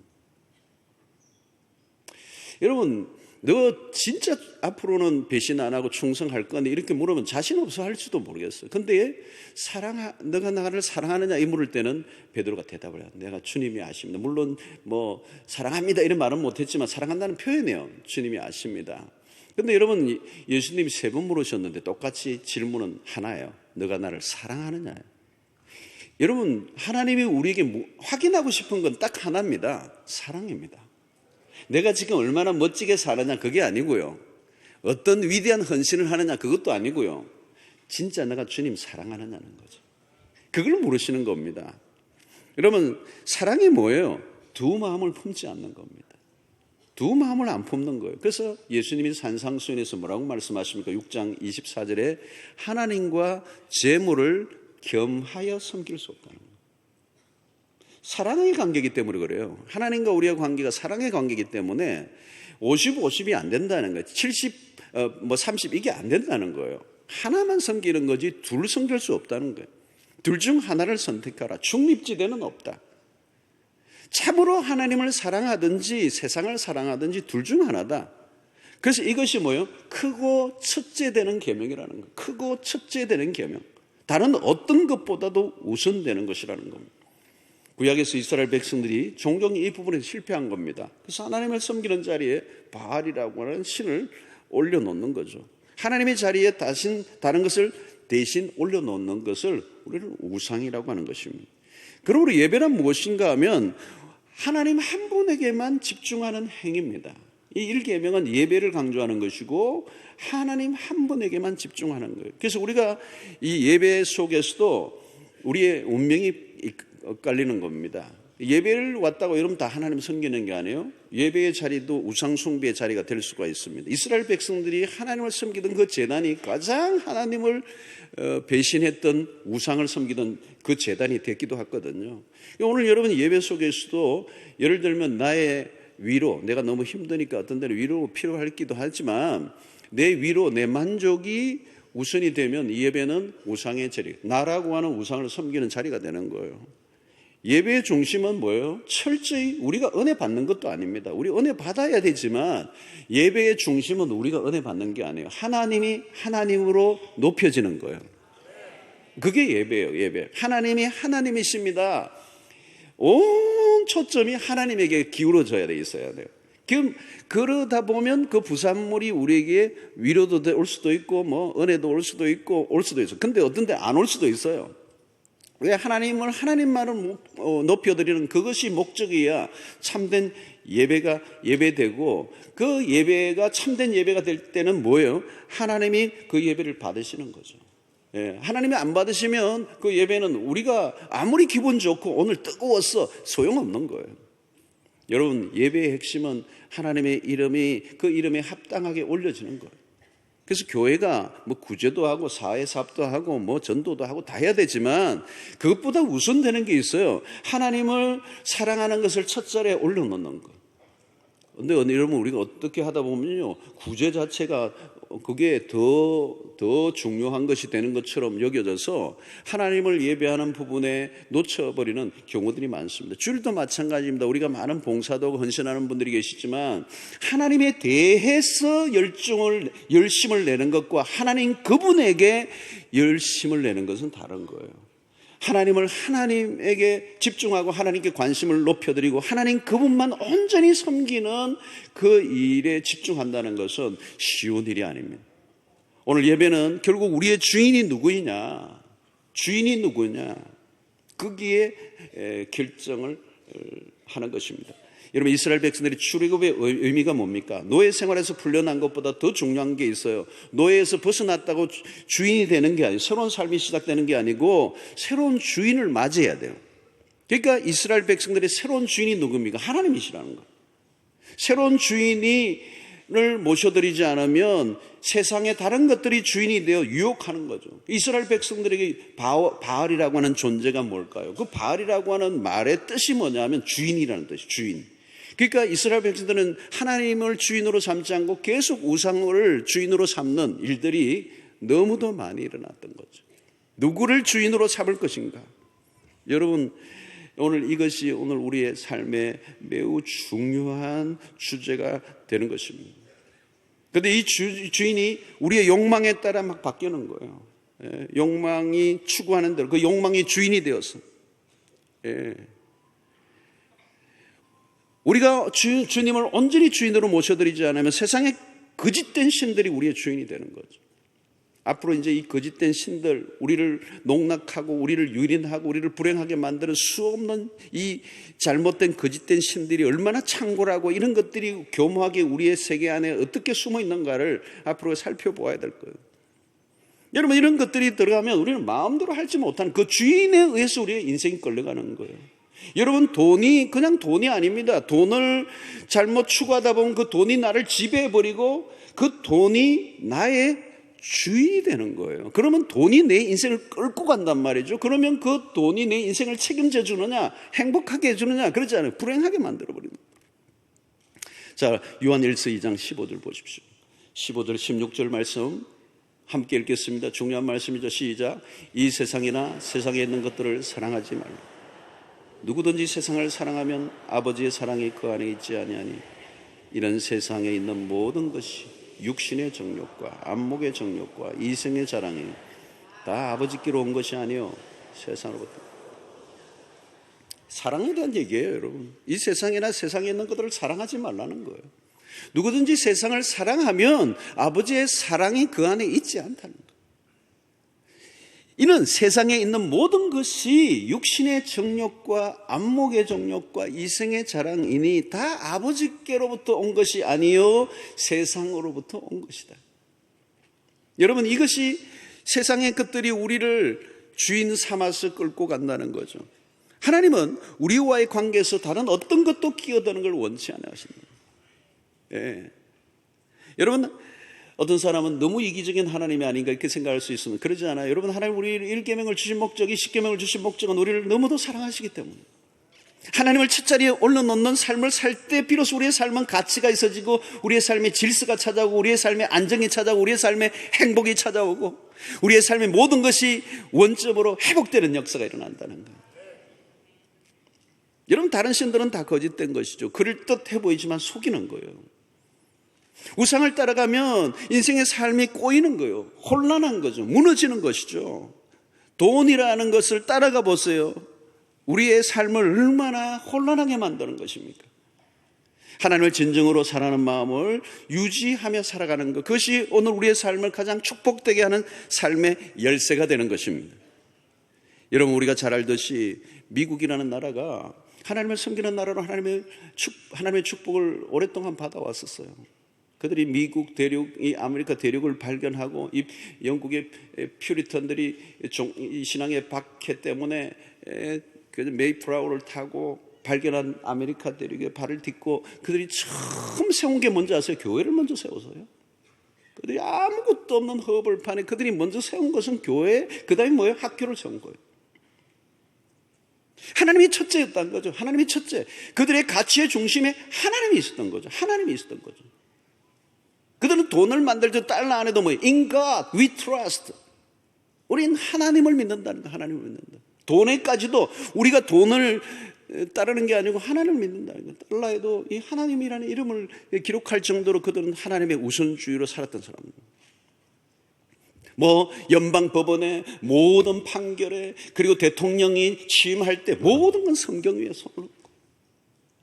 여러분, 너 진짜 앞으로는 배신 안 하고 충성할 거니? 이렇게 물으면 자신 없어 할지도 모르겠어요. 근데 너가 나를 사랑하느냐? 이 물을 때는 베드로가 대답을 해요. 내가 주님이 아십니다. 물론 뭐 사랑합니다 이런 말은 못했지만 사랑한다는 표현이에요. 주님이 아십니다. 근데 여러분, 예수님이 3번 물으셨는데 똑같이 질문은 하나예요. 너가 나를 사랑하느냐? 여러분, 하나님이 우리에게 확인하고 싶은 건 딱 하나입니다. 사랑입니다. 내가 지금 얼마나 멋지게 사느냐 그게 아니고요. 어떤 위대한 헌신을 하느냐 그것도 아니고요. 진짜 내가 주님 사랑하느냐는 거죠. 그걸 물으시는 겁니다. 여러분, 사랑이 뭐예요? 두 마음을 품지 않는 겁니다. 두 마음을 안 품는 거예요. 그래서 예수님이 산상수훈에서 뭐라고 말씀하십니까? 6장 24절에 하나님과 재물을 겸하여 섬길 수 없다는 거예요. 사랑의 관계이기 때문에 그래요. 하나님과 우리의 관계가 사랑의 관계이기 때문에 50, 50이 안 된다는 거예요. 70, 30 이게 안 된다는 거예요. 하나만 섬기는 거지 둘 섬길 수 없다는 거예요. 둘 중 하나를 선택하라. 중립지대는 없다. 참으로 하나님을 사랑하든지 세상을 사랑하든지 둘 중 하나다. 그래서 이것이 뭐예요? 크고 첫째되는 계명이라는 거예요. 크고 첫째되는 계명. 다른 어떤 것보다도 우선되는 것이라는 겁니다. 구약에서 이스라엘 백성들이 종종 이 부분에 실패한 겁니다. 그래서 하나님을 섬기는 자리에 바알이라고 하는 신을 올려놓는 거죠. 하나님의 자리에 다른 것을 대신 올려놓는 것을 우리는 우상이라고 하는 것입니다. 그러므로 예배란 무엇인가 하면 하나님 한 분에게만 집중하는 행위입니다. 이 1계명은 예배를 강조하는 것이고 하나님 한 분에게만 집중하는 거예요. 그래서 우리가 이 예배 속에서도 우리의 운명이 엇갈리는 겁니다. 예배를 왔다고 여러분 다 하나님 섬기는 게 아니에요. 예배의 자리도 우상 숭배의 자리가 될 수가 있습니다. 이스라엘 백성들이 하나님을 섬기던 그 제단이 가장 하나님을 배신했던 우상을 섬기던 그 제단이 됐기도 했거든요. 오늘 여러분 예배 속에서도 예를 들면 나의 위로, 내가 너무 힘드니까 어떤 때는 위로 필요하기도 하지만 내 위로, 내 만족이 우선이 되면 이 예배는 우상의 자리, 나라고 하는 우상을 섬기는 자리가 되는 거예요. 예배의 중심은 뭐예요? 철저히 우리가 은혜 받는 것도 아닙니다. 우리 은혜 받아야 되지만 예배의 중심은 우리가 은혜 받는 게 아니에요. 하나님이 하나님으로 높여지는 거예요. 그게 예배예요. 예배. 하나님이 하나님이십니다. 온 초점이 하나님에게 기울어져야 돼 있어야 돼요. 그러다 보면 그 부산물이 우리에게 위로도 올 수도 있고 뭐 은혜도 올 수도 있고 올 수도 있어요. 근데 어떤 데 안 올 수도 있어요. 왜? 하나님을 하나님만을 높여드리는 그것이 목적이야 참된 예배가 예배되고, 그 예배가 참된 예배가 될 때는 뭐예요? 하나님이 그 예배를 받으시는 거죠. 예, 하나님이 안 받으시면 그 예배는 우리가 아무리 기분 좋고 오늘 뜨거웠어 소용없는 거예요. 여러분, 예배의 핵심은 하나님의 이름이 그 이름에 합당하게 올려지는 거예요. 그래서 교회가 뭐 구제도 하고 사회사업도 하고 뭐 전도도 하고 다 해야 되지만 그것보다 우선되는 게 있어요. 하나님을 사랑하는 것을 첫 자리에 올려놓는 거. 근데 여러분, 우리가 어떻게 하다 보면요, 구제 자체가 그게 더 중요한 것이 되는 것처럼 여겨져서 하나님을 예배하는 부분에 놓쳐버리는 경우들이 많습니다. 주일도 마찬가지입니다. 우리가 많은 봉사도 하고 헌신하는 분들이 계시지만 하나님에 대해서 열심을 내는 것과 하나님 그분에게 열심을 내는 것은 다른 거예요. 하나님을 하나님에게 집중하고 하나님께 관심을 높여드리고 하나님 그분만 온전히 섬기는 그 일에 집중한다는 것은 쉬운 일이 아닙니다. 오늘 예배는 결국 우리의 주인이 누구이냐, 주인이 누구냐, 거기에 결정을 하는 것입니다. 여러분, 이스라엘 백성들이 출애굽의 의미가 뭡니까? 노예 생활에서 풀려난 것보다 더 중요한 게 있어요. 노예에서 벗어났다고 주인이 되는 게 아니고, 새로운 삶이 시작되는 게 아니고 새로운 주인을 맞이해야 돼요. 그러니까 이스라엘 백성들의 새로운 주인이 누굽니까? 하나님이시라는 거예요. 새로운 주인을 모셔드리지 않으면 세상의 다른 것들이 주인이 되어 유혹하는 거죠. 이스라엘 백성들에게 바알이라고 하는 존재가 뭘까요? 그 바알이라고 하는 말의 뜻이 뭐냐면 주인이라는 뜻이에요. 주인. 그러니까 이스라엘 백성들은 하나님을 주인으로 삼지 않고 계속 우상을 주인으로 삼는 일들이 너무도 많이 일어났던 거죠. 누구를 주인으로 삼을 것인가? 여러분, 오늘 이것이 오늘 우리의 삶에 매우 중요한 주제가 되는 것입니다. 그런데 이 주인이 우리의 욕망에 따라 막 바뀌는 거예요. 예, 욕망이 추구하는 대로 그 욕망이 주인이 되어서. 예. 우리가 주님을 온전히 주인으로 모셔드리지 않으면 세상의 거짓된 신들이 우리의 주인이 되는 거죠. 앞으로 이제 이 거짓된 신들, 우리를 농락하고 우리를 유린하고 우리를 불행하게 만드는 수없는 이 잘못된 거짓된 신들이 얼마나 창궐하고 이런 것들이 교묘하게 우리의 세계 안에 어떻게 숨어 있는가를 앞으로 살펴보아야 될 거예요. 여러분, 이런 것들이 들어가면 우리는 마음대로 할지 못하는 그 주인에 의해서 우리의 인생이 끌려가는 거예요. 여러분, 돈이 그냥 돈이 아닙니다. 돈을 잘못 추구하다 보면 그 돈이 나를 지배해버리고 그 돈이 나의 주인이 되는 거예요. 그러면 돈이 내 인생을 끌고 간단 말이죠. 그러면 그 돈이 내 인생을 책임져 주느냐, 행복하게 해주느냐, 그러지 않아요. 불행하게 만들어버립니다. 자, 요한 1서 2장 15절 보십시오. 15절 16절 말씀 함께 읽겠습니다. 중요한 말씀이죠. 시작. 이 세상이나 세상에 있는 것들을 사랑하지 말라. 누구든지 세상을 사랑하면 아버지의 사랑이 그 안에 있지 아니하니 이런 세상에 있는 모든 것이 육신의 정욕과 안목의 정욕과 이생의 자랑이 다 아버지께로 온 것이 아니요 세상으로부터. 사랑에 대한 얘기예요, 여러분. 이 세상이나 세상에 있는 것들을 사랑하지 말라는 거예요. 누구든지 세상을 사랑하면 아버지의 사랑이 그 안에 있지 않다는 거예요. 이는 세상에 있는 모든 것이 육신의 정욕과 안목의 정욕과 이생의 자랑이니 다 아버지께로부터 온 것이 아니요 세상으로부터 온 것이다. 여러분, 이것이 세상의 것들이 우리를 주인 삼아서 끌고 간다는 거죠. 하나님은 우리와의 관계에서 다른 어떤 것도 끼어드는 걸 원치 않아 하십니다. 예. 여러분, 어떤 사람은 너무 이기적인 하나님이 아닌가 이렇게 생각할 수 있으면 그러지 않아요. 여러분, 하나님 우리 1계명을 주신 목적이 10계명을 주신 목적은 우리를 너무도 사랑하시기 때문에 하나님을 첫자리에 올려놓는 삶을 살 때 비로소 우리의 삶은 가치가 있어지고 우리의 삶의 질서가 찾아오고 우리의 삶의 안정이 찾아오고 우리의 삶의 행복이 찾아오고 우리의 삶의 모든 것이 원점으로 회복되는 역사가 일어난다는 거예요. 여러분, 다른 신들은 다 거짓된 것이죠. 그럴듯해 보이지만 속이는 거예요. 우상을 따라가면 인생의 삶이 꼬이는 거예요. 혼란한 거죠. 무너지는 것이죠. 돈이라는 것을 따라가 보세요. 우리의 삶을 얼마나 혼란하게 만드는 것입니까? 하나님을 진정으로 사랑하는 마음을 유지하며 살아가는 것, 그것이 오늘 우리의 삶을 가장 축복되게 하는 삶의 열쇠가 되는 것입니다. 여러분, 우리가 잘 알듯이 미국이라는 나라가 하나님을 섬기는 나라로 하나님의 축복을 오랫동안 받아왔었어요. 그들이 미국 대륙, 이 아메리카 대륙을 발견하고 이 영국의 퓨리턴들이 이 신앙의 박해 때문에 메이플라워를 타고 발견한 아메리카 대륙에 발을 딛고 그들이 처음 세운 게 뭔지 아세요? 교회를 먼저 세워서요. 그들이 아무것도 없는 허벌판에 그들이 먼저 세운 것은 교회, 그 다음에 뭐예요? 학교를 세운 거예요. 하나님이 첫째였다는 거죠. 하나님이 첫째. 그들의 가치의 중심에 하나님이 있었던 거죠. 하나님이 있었던 거죠. 그들은 돈을 만들 때 달러 안에도 뭐예요? In God we trust. 우린 하나님을 믿는다는 거. 하나님을 믿는다. 돈에까지도 우리가 돈을 따르는 게 아니고 하나님을 믿는다는 거. 달러에도 이 하나님이라는 이름을 기록할 정도로 그들은 하나님의 우선주의로 살았던 사람입니다. 연방 법원의 모든 판결에 그리고 대통령이 취임할 때 모든 건 성경 위에 손을 얹고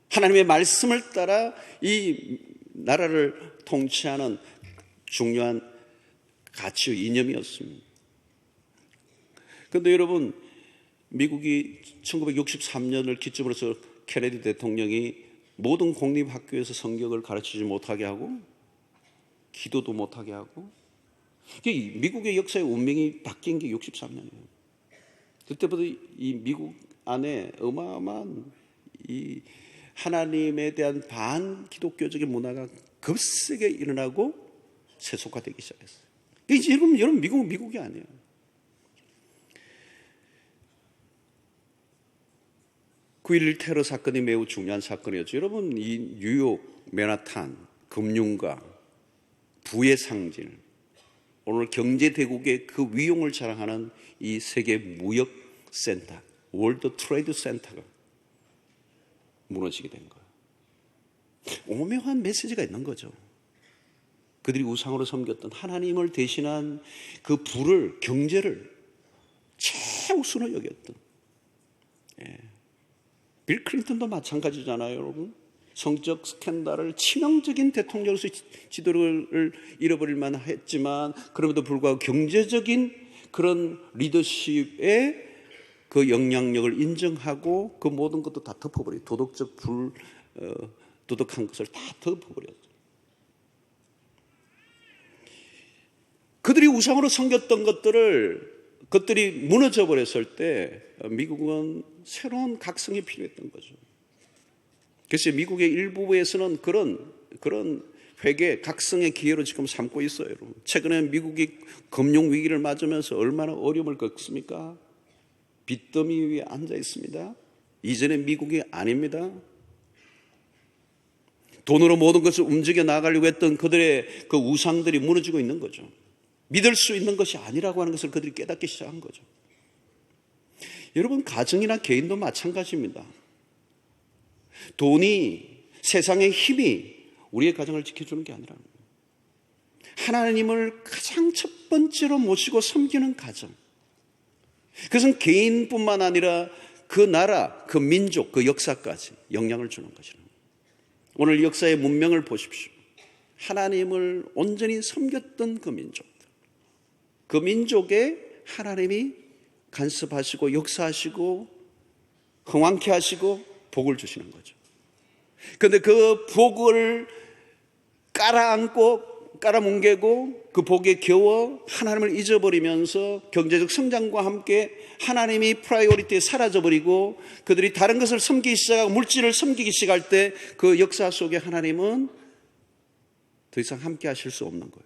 하나님의 말씀을 따라 이 나라를 통치하는 중요한 가치의 이념이었습니다. 그런데 여러분, 미국이 1963년을 기점으로 해서 케네디 대통령이 모든 공립학교에서 성경을 가르치지 못하게 하고 기도도 못하게 하고 미국의 역사의 운명이 바뀐 게 63년이에요. 그때부터 이 미국 안에 어마어마한 이 하나님에 대한 반기독교적인 문화가 급세게 일어나고 세속화되기 시작했어요. 이제 여러분 미국은 미국이 아니에요. 9.11 테러 사건이 매우 중요한 사건이었죠. 여러분, 이 뉴욕, 맨하탄, 금융가, 부의 상징, 오늘 경제대국의 그 위용을 자랑하는 이 세계 무역센터, 월드 트레이드 센터가 무너지게 된 거예요. 오묘한 메시지가 있는 거죠. 그들이 우상으로 섬겼던 하나님을 대신한 그 부를, 경제를 최우선으로 여겼던. 빌 클린턴도 마찬가지잖아요, 여러분. 성적 스캔들을 치명적인 대통령으로서 지도를 잃어버릴 만했지만 그럼에도 불구하고 경제적인 그런 리더십의 그 영향력을 인정하고 그 모든 것도 다 덮어버려요. 도덕적 도덕한 것을 다 덮어버렸어요. 그들이 우상으로 섬겼던 것들이 무너져 버렸을 때 미국은 새로운 각성이 필요했던 거죠. 그래서 미국의 일부에서는 그런 회개, 각성의 기회로 지금 삼고 있어요, 여러분. 최근에 미국이 금융 위기를 맞으면서 얼마나 어려움을 겪습니까? 빚더미 위에 앉아 있습니다. 이전의 미국이 아닙니다. 돈으로 모든 것을 움직여 나가려고 했던 그들의 그 우상들이 무너지고 있는 거죠. 믿을 수 있는 것이 아니라고 하는 것을 그들이 깨닫기 시작한 거죠. 여러분, 가정이나 개인도 마찬가지입니다. 돈이, 세상의 힘이 우리의 가정을 지켜주는 게 아니라는 거예요. 하나님을 가장 첫 번째로 모시고 섬기는 가정. 그것은 개인뿐만 아니라 그 나라, 그 민족, 그 역사까지 영향을 주는 것이라는 거예요. 오늘 역사의 문명을 보십시오. 하나님을 온전히 섬겼던 그 민족들, 그 민족에 하나님이 간섭하시고 역사하시고 흥왕케 하시고 복을 주시는 거죠. 그런데 그 복을 깔아뭉개고 그 복에 겨워 하나님을 잊어버리면서 경제적 성장과 함께 하나님이 프라이오리티에 사라져버리고 그들이 다른 것을 섬기기 시작하고 물질을 섬기기 시작할 때 그 역사 속에 하나님은 더 이상 함께 하실 수 없는 거예요.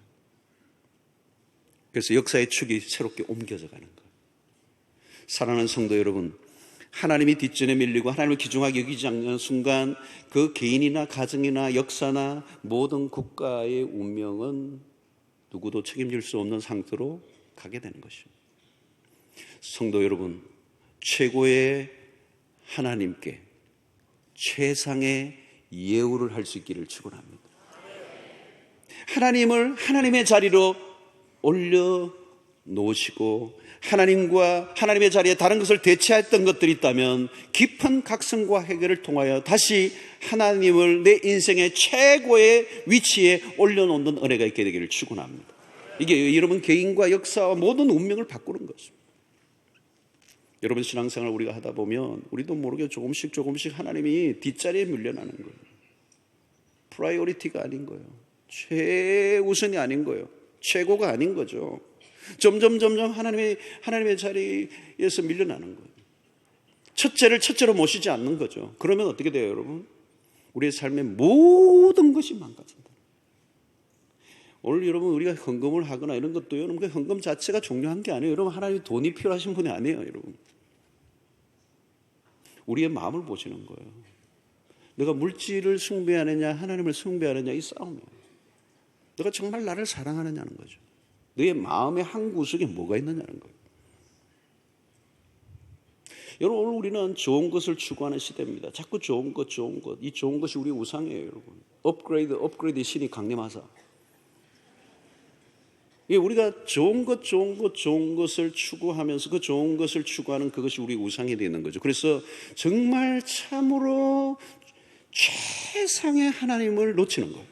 그래서 역사의 축이 새롭게 옮겨져 가는 거예요. 사랑하는 성도 여러분, 하나님이 뒷전에 밀리고 하나님을 귀중하게 여기지 않는 순간 그 개인이나 가정이나 역사나 모든 국가의 운명은 누구도 책임질 수 없는 상태로 가게 되는 것입니다. 성도 여러분, 최고의 하나님께 최상의 예우를 할 수 있기를 축원합니다. 하나님을 하나님의 자리로 올려 놓으시고 하나님과 하나님의 자리에 다른 것을 대체했던 것들이 있다면 깊은 각성과 해결을 통하여 다시 하나님을 내 인생의 최고의 위치에 올려놓는 은혜가 있게 되기를 축원합니다. 이게 여러분 개인과 역사와 모든 운명을 바꾸는 것입니다. 여러분 신앙생활 우리가 하다 보면 우리도 모르게 조금씩 하나님이 뒷자리에 밀려나는 거예요. 프라이오리티가 아닌 거예요. 최우선이 아닌 거예요. 최고가 아닌 거죠. 점점 하나님의 자리에서 밀려나는 거예요. 첫째를 첫째로 모시지 않는 거죠. 그러면 어떻게 돼요, 여러분? 우리의 삶의 모든 것이 망가진다. 오늘 여러분 우리가 헌금을 하거나 이런 것도 여러분 그 헌금 자체가 중요한 게 아니에요. 여러분 하나님이 돈이 필요하신 분이 아니에요, 여러분. 우리의 마음을 보시는 거예요. 내가 물질을 숭배하느냐 하나님을 숭배하느냐 이 싸움이에요. 내가 정말 나를 사랑하느냐는 거죠. 너의 마음의 한 구석에 뭐가 있느냐는 거예요. 여러분 오늘 우리는 좋은 것을 추구하는 시대입니다. 자꾸 좋은 것. 이 좋은 것이 우리 우상이에요, 여러분. 업그레이드 신이 강림하사. 우리가 좋은 것을 추구하면서 그 좋은 것을 추구하는 그것이 우리 우상이 되는 거죠. 그래서 정말 참으로 최상의 하나님을 놓치는 거예요.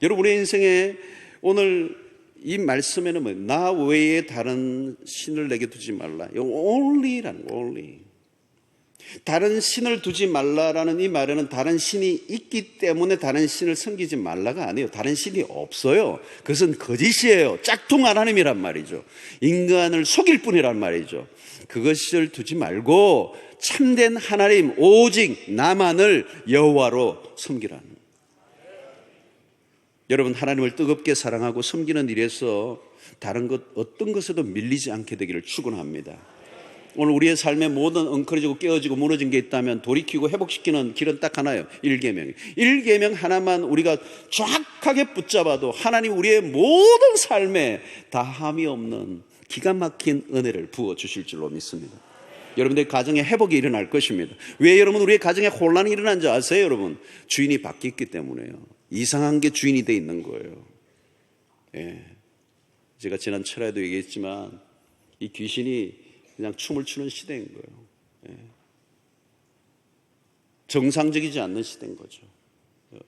여러분 우리 인생에 오늘 이 말씀에는 뭐예요? 나 외에 다른 신을 내게 두지 말라. only라는 거, only. 다른 신을 두지 말라라는 이 말에는 다른 신이 있기 때문에 다른 신을 섬기지 말라가 아니에요. 다른 신이 없어요. 그것은 거짓이에요. 짝퉁 하나님이란 말이죠. 인간을 속일 뿐이란 말이죠. 그것을 두지 말고 참된 하나님 오직 나만을 여호와로 섬기라는 거예요. 여러분 하나님을 뜨겁게 사랑하고 섬기는 일에서 다른 것 어떤 것에도 밀리지 않게 되기를 축원합니다. 오늘 우리의 삶에 모든 엉클어지고 깨어지고 무너진 게 있다면 돌이키고 회복시키는 길은 딱 하나예요. 1계명이에요. 1계명 하나만 우리가 정확하게 붙잡아도 하나님 우리의 모든 삶에 다함이 없는 기가 막힌 은혜를 부어주실 줄로 믿습니다. 여러분들의 가정에 회복이 일어날 것입니다. 왜 여러분 우리의 가정에 혼란이 일어난 줄 아세요? 여러분 주인이 바뀌었기 때문에요. 이상한 게 주인이 돼 있는 거예요. 예. 제가 지난 철야에도 얘기했지만 이 귀신이 그냥 춤을 추는 시대인 거예요. 예. 정상적이지 않는 시대인 거죠.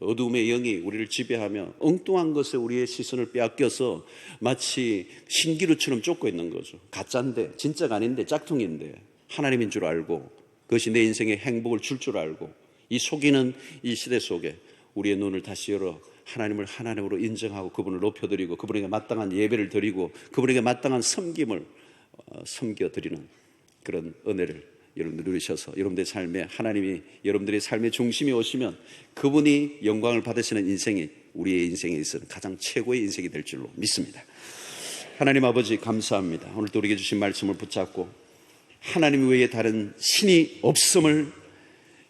어둠의 영이 우리를 지배하며 엉뚱한 것에 우리의 시선을 빼앗겨서 마치 신기루처럼 쫓고 있는 거죠. 가짜인데 진짜가 아닌데 짝퉁인데 하나님인 줄 알고 그것이 내 인생의 행복을 줄 줄 알고 이 속이는 이 시대 속에 우리의 눈을 다시 열어 하나님을 하나님으로 인정하고 그분을 높여드리고 그분에게 마땅한 예배를 드리고 그분에게 마땅한 섬김을 섬겨드리는 그런 은혜를 여러분들 누리셔서 여러분들의 삶에 하나님이 여러분들의 삶의 중심에 오시면 그분이 영광을 받으시는 인생이 우리의 인생에 있어서 가장 최고의 인생이 될 줄로 믿습니다. 하나님 아버지 감사합니다. 오늘도 우리에게 주신 말씀을 붙잡고 하나님 외에 다른 신이 없음을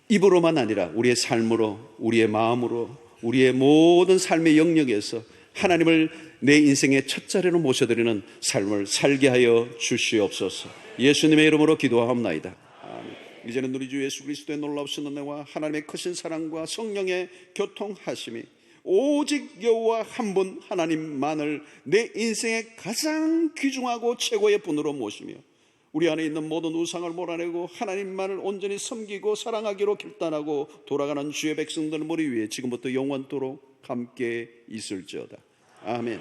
입으로만 아니라 우리의 삶으로 우리의 마음으로 우리의 모든 삶의 영역에서 하나님을 내 인생의 첫 자리로 모셔드리는 삶을 살게 하여 주시옵소서. 예수님의 이름으로 기도하옵나이다. 아멘. 이제는 우리 주 예수 그리스도의 놀라우신 은혜와 하나님의 크신 사랑과 성령의 교통하심이 오직 여호와 한 분 하나님만을 내 인생의 가장 귀중하고 최고의 분으로 모시며 우리 안에 있는 모든 우상을 몰아내고 하나님만을 온전히 섬기고 사랑하기로 결단하고 돌아가는 주의 백성들 머리 위에 지금부터 영원토록 함께 있을지어다. 아멘.